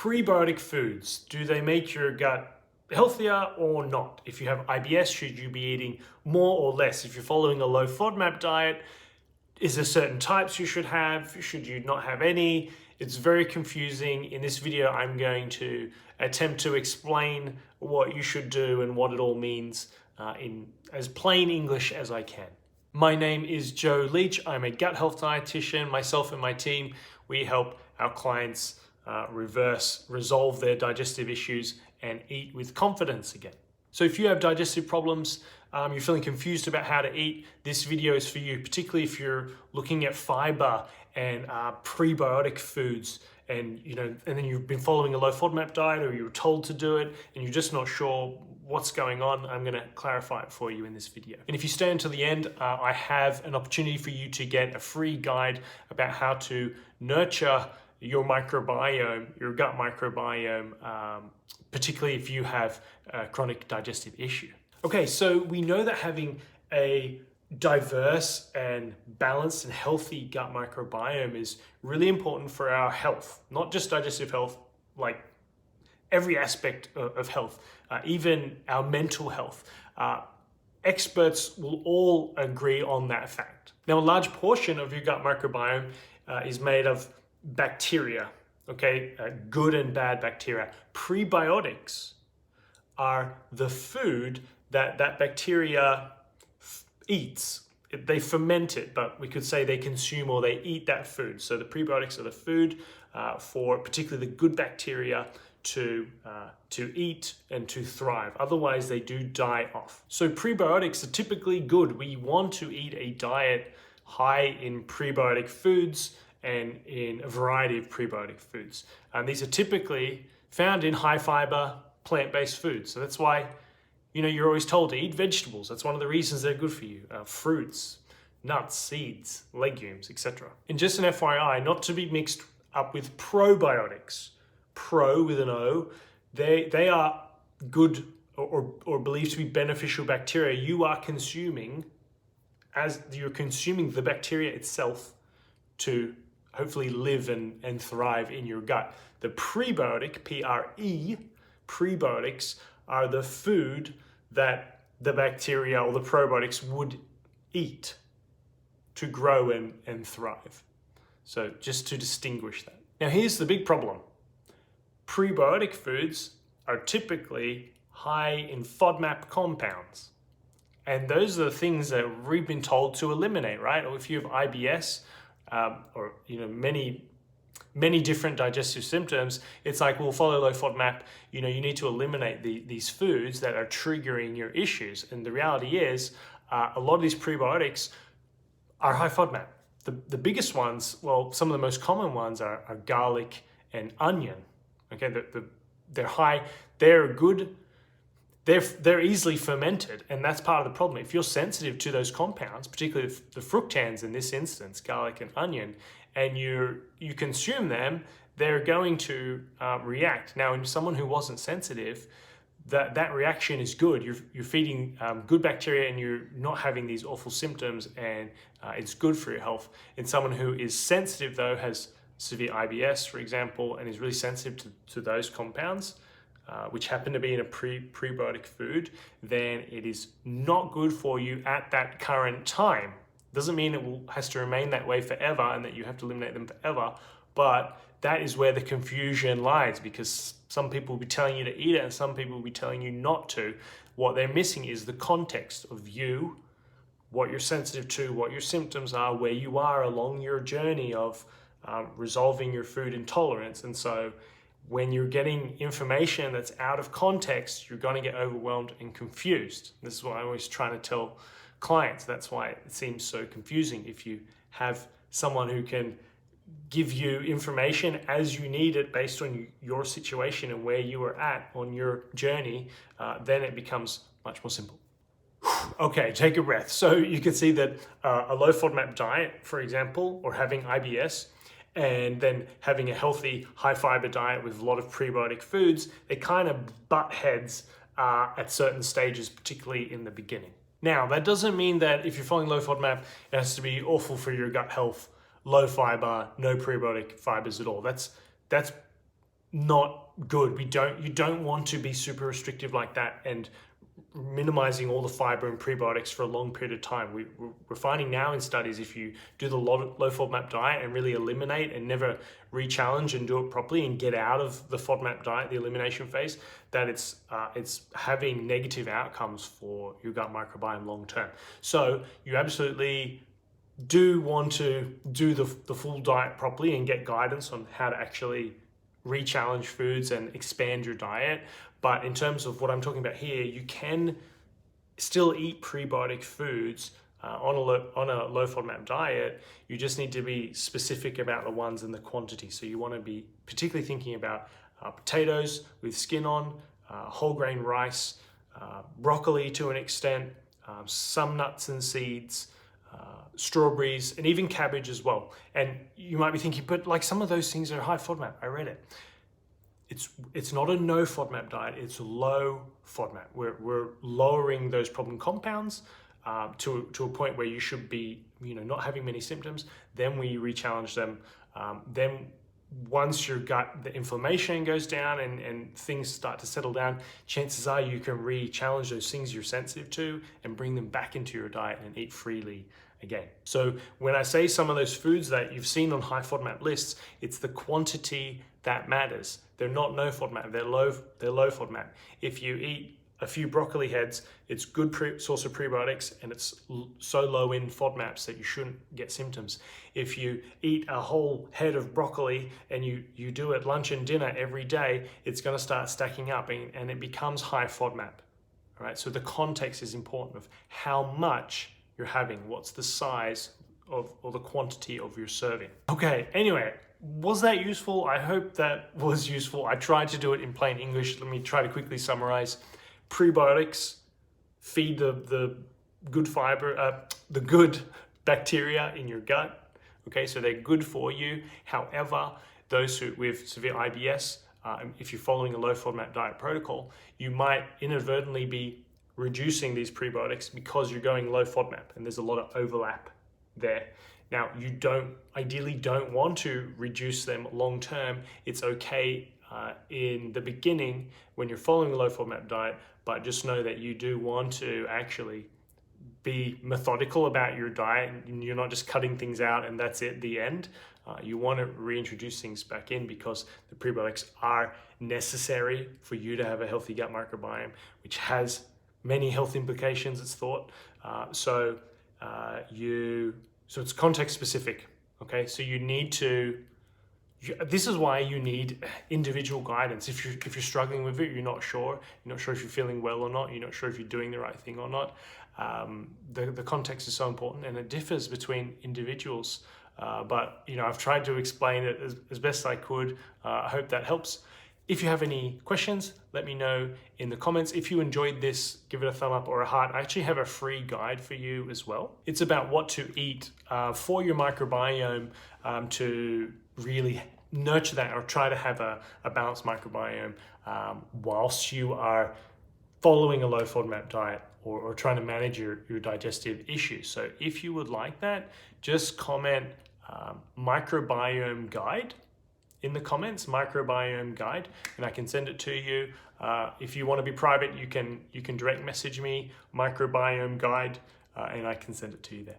Prebiotic foods, do they make your gut healthier or not? If you have IBS, should you be eating more or less? If you're following a low FODMAP diet, is there certain types you should have? Should you not have any? It's very confusing. In this video, I'm going to attempt to explain what you should do and what it all means in as plain English as I can. My name is Joe Leach. I'm a gut health dietitian. Myself and my team, we help our clients resolve their digestive issues and eat with confidence again. So if you have digestive problems, you're feeling confused about how to eat, this video is for you, particularly if you're looking at fiber and prebiotic foods and then you've been following a low FODMAP diet or you were told to do it and you're just not sure what's going on. I'm going to clarify it for you in this video. And if you stay until the end, I have an opportunity for you to get a free guide about how to nurture your microbiome, your gut microbiome, particularly if you have a chronic digestive issue. Okay, so we know that having a diverse and balanced and healthy gut microbiome is really important for our health, not just digestive health, like every aspect of health, even our mental health. Experts will all agree on that fact. Now, a large portion of your gut microbiome is made of bacteria, okay, good and bad bacteria. Prebiotics are the food that bacteria eats. They ferment it, but we could say they consume or they eat that food. So the prebiotics are the food for particularly the good bacteria to eat and to thrive. Otherwise, they do die off. So prebiotics are typically good. We want to eat a diet high in prebiotic foods and in a variety of prebiotic foods. And these are typically found in high fiber, plant-based foods. So that's why you're always told to eat vegetables. That's one of the reasons they're good for you. Fruits, nuts, seeds, legumes, etc. And just an FYI, not to be mixed up with probiotics. Pro with an O, they are good or believed to be beneficial bacteria you are consuming as you're consuming the bacteria itself to hopefully live and thrive in your gut. The prebiotic, P-R-E, prebiotics are the food that the bacteria or the probiotics would eat to grow and thrive. So just to distinguish that. Now here's the big problem. Prebiotic foods are typically high in FODMAP compounds. And those are the things that we've been told to eliminate, right? Or if you have IBS, or many different digestive symptoms, it's like, well, follow low FODMAP, you need to eliminate these foods that are triggering your issues. And the reality is, a lot of these prebiotics are high FODMAP. The biggest ones, well, some of the most common ones are garlic and onion. Okay, they're high, they're good, they're easily fermented, and that's part of the problem. If you're sensitive to those compounds, particularly the fructans in this instance, garlic and onion, and you consume them, they're going to react. Now, in someone who wasn't sensitive, that reaction is good. You're feeding good bacteria and you're not having these awful symptoms, and it's good for your health. In someone who is sensitive, though, has severe IBS, for example, and is really sensitive to those compounds, which happen to be in a prebiotic food, then it is not good for you at that current time. Doesn't mean has to remain that way forever and that you have to eliminate them forever, but that is where the confusion lies, because some people will be telling you to eat it and some people will be telling you not to. What they're missing is the context of you, what you're sensitive to, what your symptoms are, where you are along your journey of resolving your food intolerance. And so when you're getting information that's out of context, you're going to get overwhelmed and confused. This is what I always try to tell clients. That's why it seems so confusing. If you have someone who can give you information as you need it based on your situation and where you are at on your journey, then it becomes much more simple. Okay, take a breath. So you can see that a low FODMAP diet, for example, or having IBS, and then having a healthy high fiber diet with a lot of prebiotic foods, they kind of butt heads at certain stages, particularly in the beginning. Now, that doesn't mean that if you're following low FODMAP, it has to be awful for your gut health, low fiber, no prebiotic fibers at all. That's not good. You don't want to be super restrictive like that and minimizing all the fiber and prebiotics for a long period of time. We're finding now in studies, if you do the low FODMAP diet and really eliminate and never re-challenge and do it properly and get out of the FODMAP diet, the elimination phase, that it's having negative outcomes for your gut microbiome long term. So you absolutely do want to do the full diet properly and get guidance on how to actually re-challenge foods and expand your diet. But in terms of what I'm talking about here, you can still eat prebiotic foods on a low FODMAP diet. You just need to be specific about the ones and the quantity. So you want to be particularly thinking about potatoes with skin on, whole grain rice, broccoli to an extent, some nuts and seeds, strawberries, and even cabbage as well. And you might be thinking, but like some of those things are high FODMAP. I read it. It's not a no FODMAP diet, it's low FODMAP. We're lowering those problem compounds to a point where you should be, not having many symptoms. Then we re-challenge them. Then once your gut, the inflammation goes down and things start to settle down, chances are you can re-challenge those things you're sensitive to and bring them back into your diet and eat freely again. So when I say some of those foods that you've seen on high FODMAP lists, it's the quantity that matters. They're not no FODMAP, they're low FODMAP. If you eat a few broccoli heads, it's good source of prebiotics and it's so low in FODMAPs that you shouldn't get symptoms. If you eat a whole head of broccoli and you do it lunch and dinner every day, it's going to start stacking up and it becomes high FODMAP. All right, so the context is important of how much you're having, what's the size of or the quantity of your serving. Okay, anyway, was that useful? I hope that was useful. I tried to do it in plain English. Let me try to quickly summarize. Prebiotics feed the good fiber, the good bacteria in your gut. Okay, so they're good for you. However, those with severe IBS, if you're following a low FODMAP diet protocol, you might inadvertently be reducing these prebiotics because you're going low FODMAP, and there's a lot of overlap there. Now, you ideally don't want to reduce them long term. It's okay in the beginning when you're following a low FODMAP diet, but just know that you do want to actually be methodical about your diet, and you're not just cutting things out and that's it, the end. You want to reintroduce things back in because the prebiotics are necessary for you to have a healthy gut microbiome, which has many health implications, it's thought. So it's context specific. Okay, so you need to. This is why you need individual guidance. If you're struggling with it, you're not sure if you're feeling well or not, you're not sure if you're doing the right thing or not. The context is so important, and it differs between individuals. But I've tried to explain it as best I could. I hope that helps. If you have any questions, let me know in the comments. If you enjoyed this, give it a thumb up or a heart. I actually have a free guide for you as well. It's about what to eat for your microbiome to really nurture that or try to have a balanced microbiome whilst you are following a low FODMAP diet or trying to manage your digestive issues. So if you would like that, just comment microbiome guide in the comments, microbiome guide, and I can send it to you. If you want to be private, you can direct message me, microbiome guide, and I can send it to you there.